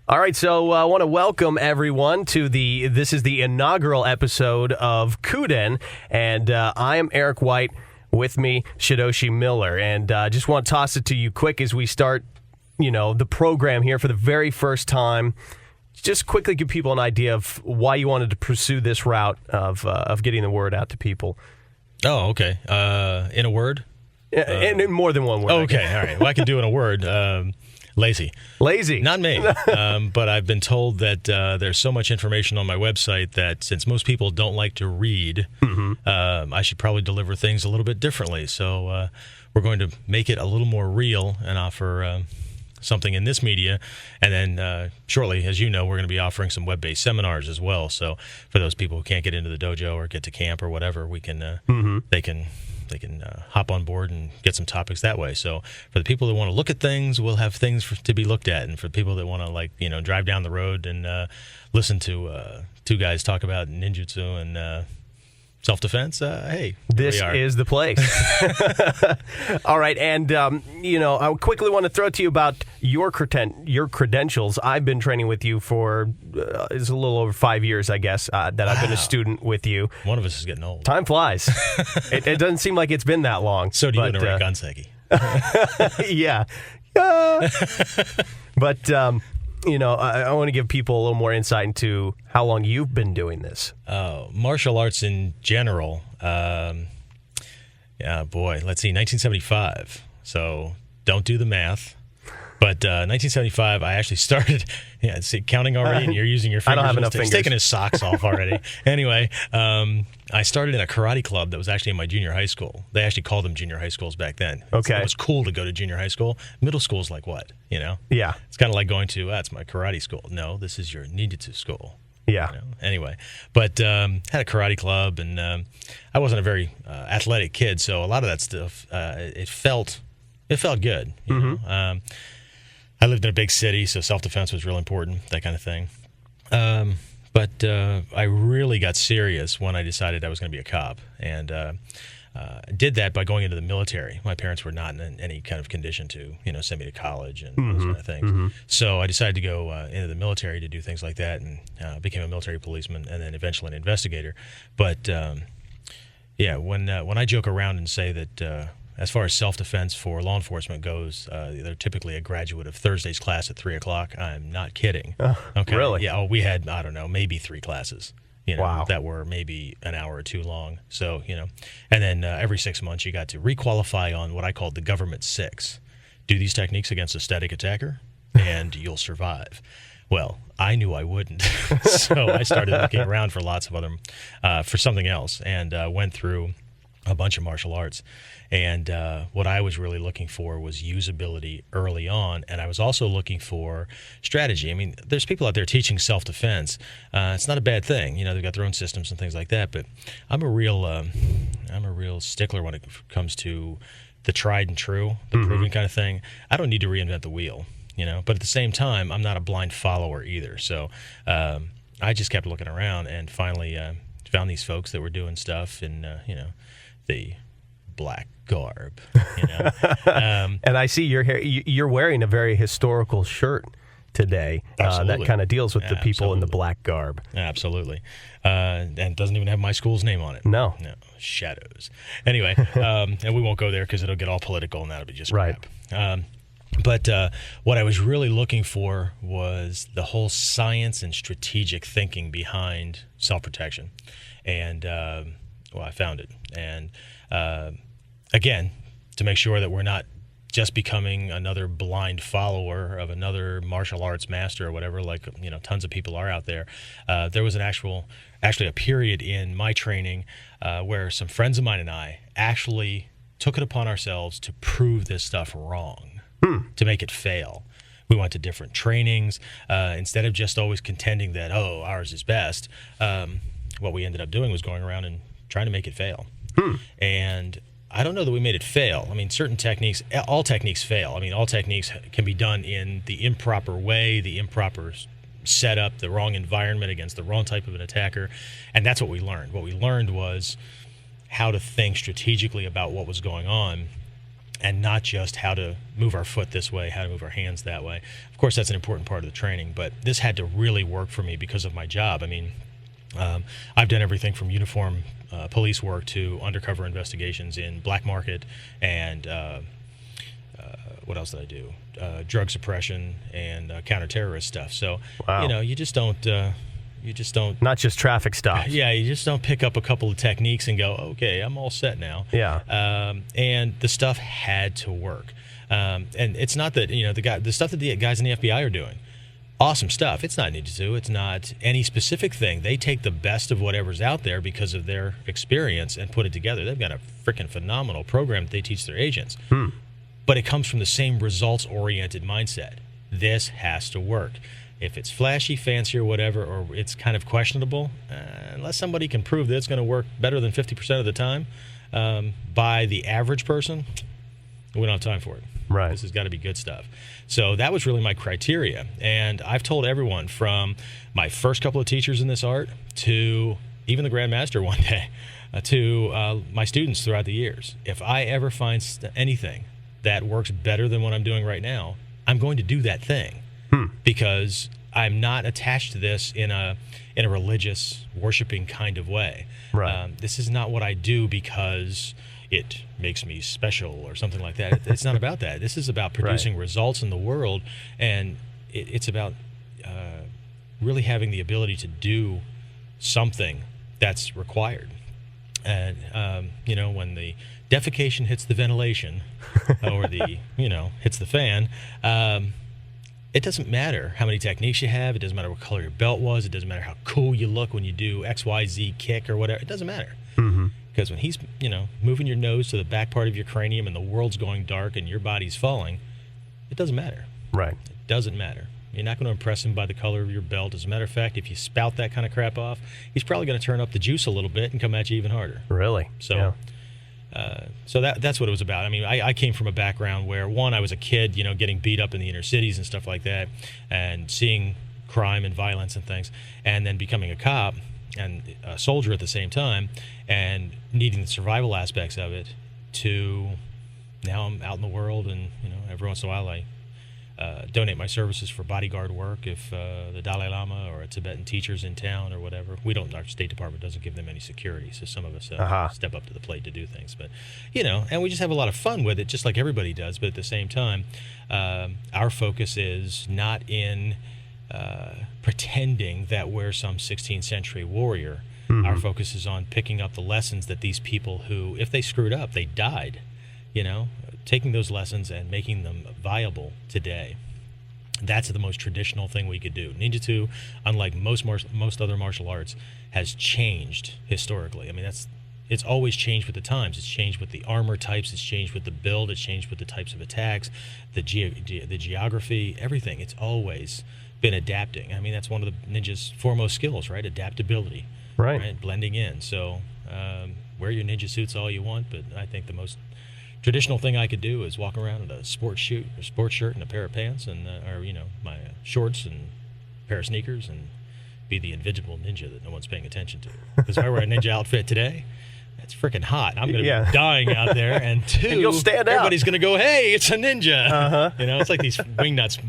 All right, so I want to welcome everyone to this is the inaugural episode of Kuden, and I am Eric White, with me, Shidoshi Miller, and just want to toss it to you quick as we start, the program here for the very first time. Just quickly give people an idea of why you wanted to pursue this route of getting the word out to people. Oh, okay. In a word? And in more than one word. Okay, all right. Well, I can do in a word. Lazy. Lazy. Not me. But I've been told that there's so much information on my website that since most people don't like to read, I should probably deliver things a little bit differently. So we're going to make it a little more real and offer something in this media. And then shortly, as you know, we're going to be offering some web-based seminars as well. So for those people who can't get into the dojo or get to camp or whatever, we can they can hop on board and get some topics that way. So for the people that want to look at things, we'll have things to be looked at. And for people that want to drive down the road and listen to two guys talk about ninjutsu and self-defense, hey, this is the place. All right, and I quickly want to throw to you about your credentials. I've been training with you for it's a little over 5 years, I guess, that I've been a student with you. One of us is getting old. Time flies. It doesn't seem like it's been that long. So do you in a Ganseki. Yeah. But I want to give people a little more insight into how long you've been doing this. Martial arts in general, let's see, 1975. So don't do the math. But 1975, I actually started, counting already, and you're using your fingers. I don't have enough fingers. He's taking his socks off already. Anyway, I started in a karate club that was actually in my junior high school. They actually called them junior high schools back then. Okay. It was cool to go to junior high school. Middle school's like what, Yeah. It's kind of like going to, that's my karate school. No, this is your ninjutsu school. Yeah. Anyway, but had a karate club, and I wasn't a very athletic kid, so a lot of that stuff, it felt good. You know? I lived in a big city, so self-defense was real important, that kind of thing. But I really got serious when I decided I was going to be a cop, and did that by going into the military. My parents were not in any kind of condition to, send me to college and those kind of things. So I decided to go into the military to do things like that, and became a military policeman, and then eventually an investigator. But when I joke around and say that as far as self-defense for law enforcement goes, they're typically a graduate of Thursday's class at 3 o'clock. I'm not kidding. Okay. Really? Yeah. We had, I don't know, maybe 3 classes. Wow. That were maybe an hour or two long. So, and then every 6 months you got to requalify on what I called the government 6. Do these techniques against a static attacker, and you'll survive. Well, I knew I wouldn't, so I started looking around for lots of other, for something else, and went through a bunch of martial arts. And what I was really looking for was usability early on, and I was also looking for strategy. I mean, there's people out there teaching self-defense. It's not a bad thing. They've got their own systems and things like that. But I'm a real stickler when it comes to the tried and true, the proven kind of thing. I don't need to reinvent the wheel, But at the same time, I'm not a blind follower either. So I just kept looking around, and finally found these folks that were doing stuff in, the black garb, and I see you're wearing a very historical shirt today. That kind of deals with the people in the black garb. Absolutely. And it doesn't even have my school's name on it. No. Shadows. Anyway, and we won't go there because it'll get all political, and that'll be just right. crap. But what I was really looking for was the whole science and strategic thinking behind self-protection. And I found it. And again, to make sure that we're not just becoming another blind follower of another martial arts master or whatever, like tons of people are out there. There was actually a period in my training where some friends of mine and I actually took it upon ourselves to prove this stuff wrong, to make it fail. We went to different trainings instead of just always contending that ours is best. What we ended up doing was going around and trying to make it fail. And I don't know that we made it fail. I mean, certain techniques, all techniques fail. I mean, all techniques can be done in the improper way, the improper setup, the wrong environment against the wrong type of an attacker. And that's what we learned. What we learned was how to think strategically about what was going on. and not just how to move our foot this way, how to move our hands that way. Of course, that's an important part of the training, but this had to really work for me because of my job. I mean, I've done everything from uniform police work to undercover investigations in black market and what else did I do? Drug suppression and counterterrorist stuff. So, Wow. you just don't. Not just traffic stops. Yeah, you just don't pick up a couple of techniques and go, okay, I'm all set now. Yeah. And the stuff had to work. And it's not that the stuff that the guys in the FBI are doing. Awesome stuff. It's not ninjutsu. It's not any specific thing. They take the best of whatever's out there because of their experience and put it together. They've got a freaking phenomenal program that they teach their agents. But it comes from the same results-oriented mindset. This has to work. If it's flashy, fancy, or whatever, or it's kind of questionable, unless somebody can prove that it's going to work better than 50% of the time by the average person, we don't have time for it. Right. This has got to be good stuff. So that was really my criteria. And I've told everyone from my first couple of teachers in this art to even the Grandmaster one day to my students throughout the years, if I ever find anything that works better than what I'm doing right now, I'm going to do that thing because I'm not attached to this in a religious, worshiping kind of way. Right. This is not what I do because it makes me special or something like that. It's not about that. This is about producing results in the world, and it's about really having the ability to do something that's required. And, when the defecation hits the ventilation or the, hits the fan, it doesn't matter how many techniques you have. It doesn't matter what color your belt was. It doesn't matter how cool you look when you do XYZ kick or whatever. It doesn't matter. Because when he's, moving your nose to the back part of your cranium and the world's going dark and your body's falling, it doesn't matter. Right. It doesn't matter. You're not going to impress him by the color of your belt. As a matter of fact, if you spout that kind of crap off, he's probably going to turn up the juice a little bit and come at you even harder. Really? So, that's what it was about. I mean, I came from a background where, one, I was a kid, getting beat up in the inner cities and stuff like that, and seeing crime and violence and things, and then becoming a cop and a soldier at the same time, and needing the survival aspects of it, to now I'm out in the world, and every once in a while I donate my services for bodyguard work if the Dalai Lama or a Tibetan teacher's in town or whatever. Our State Department doesn't give them any security, so some of us step up to the plate to do things. But, and we just have a lot of fun with it, just like everybody does. But at the same time, our focus is not in pretending that we're some 16th century warrior. Our focus is on picking up the lessons that these people who, if they screwed up, they died, taking those lessons and making them viable today. That's the most traditional thing we could do. Ninjutsu, unlike most other martial arts, has changed historically. I mean, it's always changed with the times. It's changed with the armor types. It's changed with the build. It's changed with the types of attacks, the geography, everything. It's always been adapting. I mean, that's one of the ninja's foremost skills, right? Adaptability. Right. Blending in. So wear your ninja suits all you want, but I think the most traditional thing I could do is walk around in a sports shirt and a pair of pants, and my shorts and a pair of sneakers, and be the invisible ninja that no one's paying attention to. Because if I wear a ninja outfit today, that's freaking hot. I'm going to be dying out there, and two, and you'll stand everybody's out. going to go, "Hey, it's a ninja!" It's like these wingnuts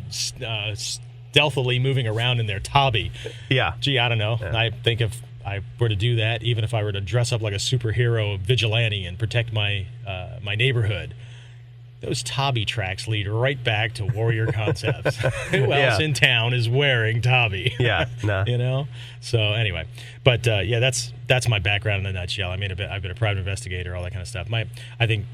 stealthily moving around in their tabi. Yeah. Gee, I don't know. Yeah. I think if I were to do that, even if I were to dress up like a superhero vigilante and protect my neighborhood, those tabi tracks lead right back to warrior concepts. Who else in town is wearing tabi? Yeah, nah. So anyway, but that's my background in a nutshell. I mean, I've been a private investigator, all that kind of stuff. I think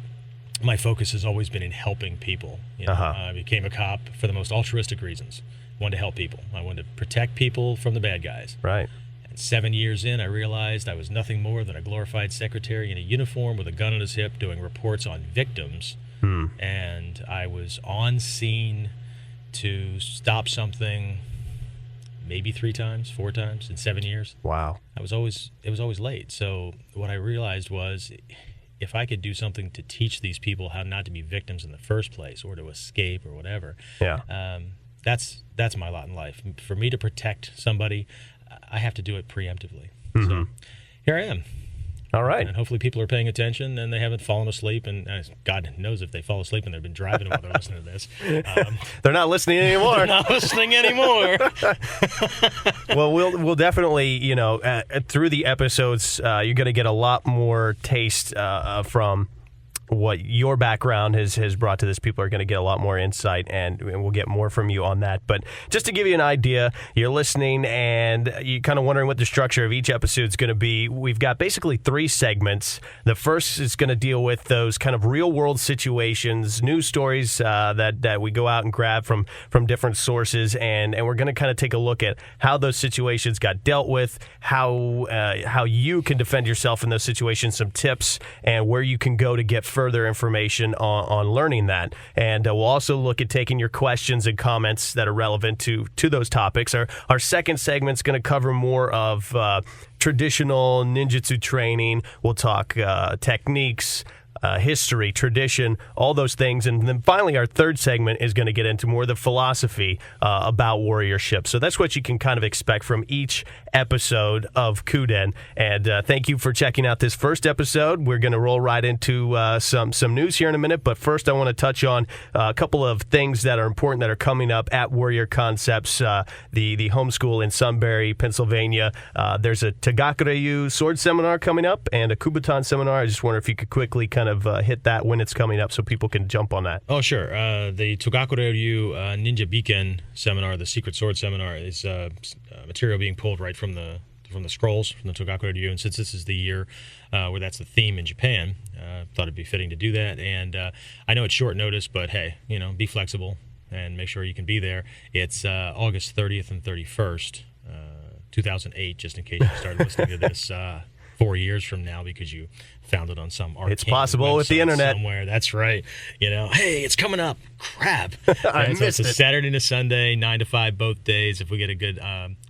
my focus has always been in helping people. I became a cop for the most altruistic reasons. I wanted to help people. I wanted to protect people from the bad guys. Right. 7 years in, I realized I was nothing more than a glorified secretary in a uniform with a gun on his hip doing reports on victims. And I was on scene to stop something maybe 4 times in 7 years. Wow. It was always late. So what I realized was, if I could do something to teach these people how not to be victims in the first place or to escape or whatever, that's my lot in life. For me to protect somebody, I have to do it preemptively. So here I am, All right. And hopefully people are paying attention and they haven't fallen asleep. And God knows if they fall asleep and they've been driving while they're listening to this. They're not listening anymore. They're not listening anymore. Well, we'll definitely, through the episodes, you're going to get a lot more taste from what your background has brought to this. People are going to get a lot more insight, and we'll get more from you on that. But just to give you an idea, you're listening and you're kind of wondering what the structure of each episode is going to be. We've got basically 3 segments. The first is going to deal with those kind of real-world situations, news stories that we go out and grab from different sources, and we're going to kind of take a look at how those situations got dealt with, how you can defend yourself in those situations, some tips, and where you can go to get further information on learning that. And we'll also look at taking your questions and comments that are relevant to those topics. Our second segment is going to cover more of traditional ninjutsu training. We'll talk techniques, history, tradition, all those things. And then finally, our third segment is going to get into more of the philosophy about warriorship. So that's what you can kind of expect from each episode of Kuden. And thank you for checking out this first episode. We're going to roll right into some news here in a minute. But first, I want to touch on a couple of things that are important that are coming up at Warrior Concepts, the homeschool in Sunbury, Pennsylvania. There's a Tagakuryu sword seminar coming up and a Kubutan seminar. I just wonder if you could quickly kind of hit that when it's coming up so people can jump on that. Oh, sure. The Tagakuryu Ninja Biken seminar, the Secret Sword seminar, is material being pulled right from the scrolls from the Tagakuryu. And since this is the year where that's the theme in Japan, thought it'd be fitting to do that. And I know it's short notice, but hey, be flexible and make sure you can be there. It's August 30th and 31st, 2008, just in case you started listening to this 4 years from now because you found it on some arcane It's possible with the internet somewhere. That's right. Hey, it's coming up. Crap. I missed it's a it. Saturday to Sunday, 9 to 5 both days. If we get a good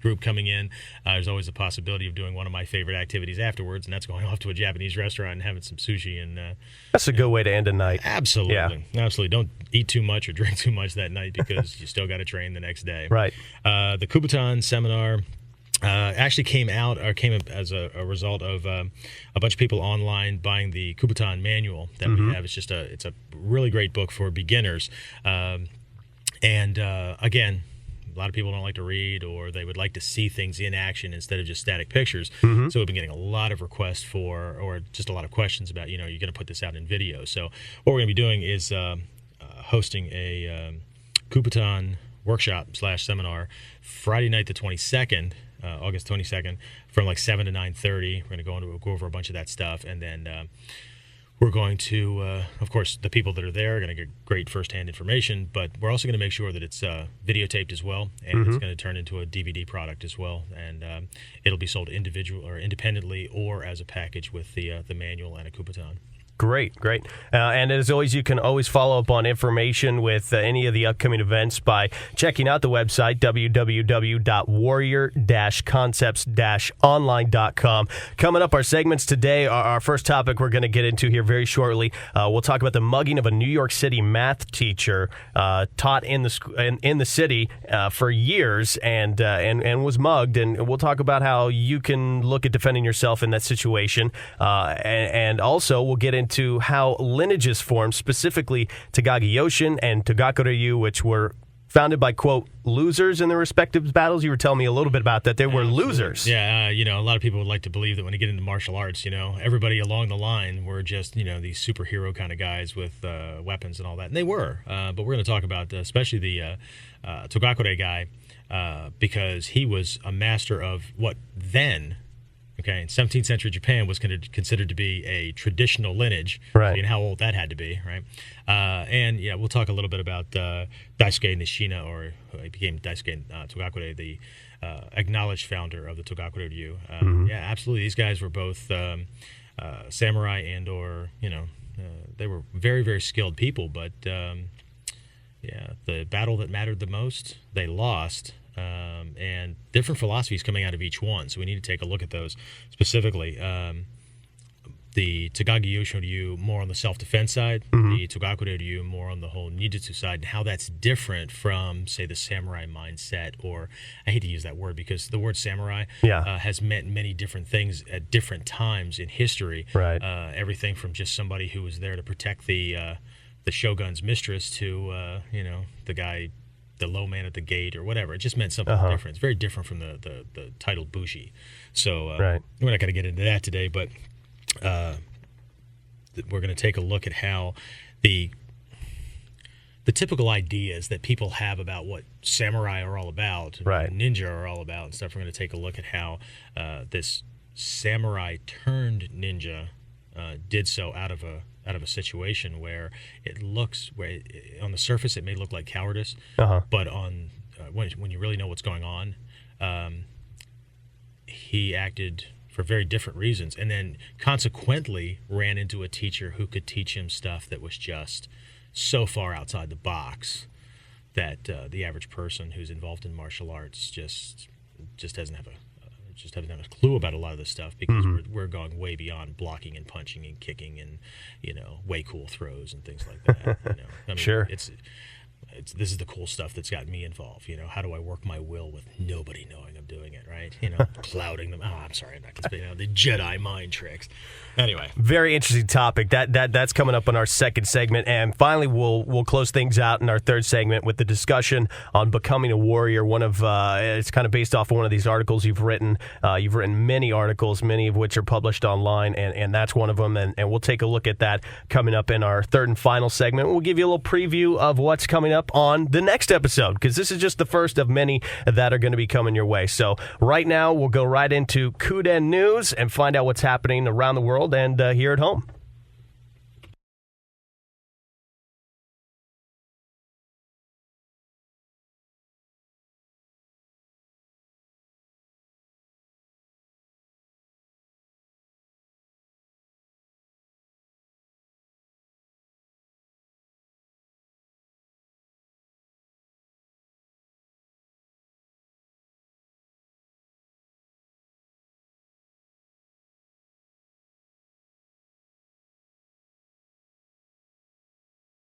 group coming in, there's always a possibility of doing one of my favorite activities afterwards, and that's going off to a Japanese restaurant and having some sushi. And that's a good way to end a night. Absolutely. Yeah. Absolutely. Don't eat too much or drink too much that night because you still got to train the next day. Right. The Kubutan seminar actually came as a result of a bunch of people online buying the Kubutan manual that we have. It's a really great book for beginners. Again, a lot of people don't like to read, or they would like to see things in action instead of just static pictures. So we've been getting a lot of requests or just a lot of questions about, you're going to put this out in video. So what we're going to be doing is hosting a Kubutan workshop/seminar Friday night the 22nd, August 22nd, from like 7 to 9:30. We're going to go over a bunch of that stuff, and then we're going to, of course, the people that are there are going to get great firsthand information, but we're also going to make sure that it's videotaped as well, and it's going to turn into a DVD product as well, and it'll be sold individual or independently or as a package with the manual and a Kubutan. Great. And as always, you can always follow up on information with any of the upcoming events by checking out the website, www.warrior-concepts-online.com. Coming up, our segments today, our first topic we're going to get into here very shortly. We'll talk about the mugging of a New York City math teacher taught in the city for years and was mugged. And we'll talk about how you can look at defending yourself in that situation. And also, we'll get into how lineages formed, specifically Tagagi-Yoshin and Tagakuryu, which were founded by, quote, losers in their respective battles. You were telling me a little bit about that. They were losers. Yeah, a lot of people would like to believe that when you get into martial arts, everybody along the line were just, these superhero kind of guys with weapons and all that. And they were. But we're going to talk about especially the Togakure guy because he was a master of what then... Okay, in 17th century Japan was considered to be a traditional lineage, right? And how old that had to be, right? We'll talk a little bit about Daisuke Nishina, or he became Daisuke Togakure, the acknowledged founder of the Tagakuryu. Yeah, absolutely. These guys were both samurai and/or they were very, very skilled people. But the battle that mattered the most, they lost. And different philosophies coming out of each one, so we need to take a look at those specifically. the Tagagi Yosho Ryu more on the self-defense side, the Togakure Ryu more on the whole ninjutsu side, and how that's different from, say, the samurai mindset, or I hate to use that word because the word samurai has meant many different things at different times in history. Right. Everything from just somebody who was there to protect the shogun's mistress to, the guy, the low man at the gate or whatever. It just meant something different. It's very different from the title Bushi. So we're not going to get into that today, but we're going to take a look at how the typical ideas that people have about what samurai are all about, ninja are all about and stuff. We're going to take a look at how this samurai turned ninja did so out of a situation where on the surface it may look like cowardice, but on when you really know what's going on, he acted for very different reasons, and then consequently ran into a teacher who could teach him stuff that was just so far outside the box that the average person who's involved in martial arts just doesn't have a clue about a lot of this stuff, because we're going way beyond blocking and punching and kicking and way cool throws and things like that. I mean, sure. This is the cool stuff that's got me involved. How do I work my will with nobody knowing I'm doing it, right? Clouding them. Oh, I'm sorry, I'm not going to speak now. The Jedi mind tricks. Anyway, very interesting topic. That's coming up in our second segment, and finally we'll close things out in our third segment with the discussion on becoming a warrior. One of it's kind of based off of one of these articles you've written. You've written many articles, many of which are published online, and that's one of them. And we'll take a look at that coming up in our third and final segment. We'll give you a little preview of what's coming up on the next episode, because this is just the first of many that are going to be coming your way. So right now we'll go right into Kuden news and find out what's happening around the world and here at home.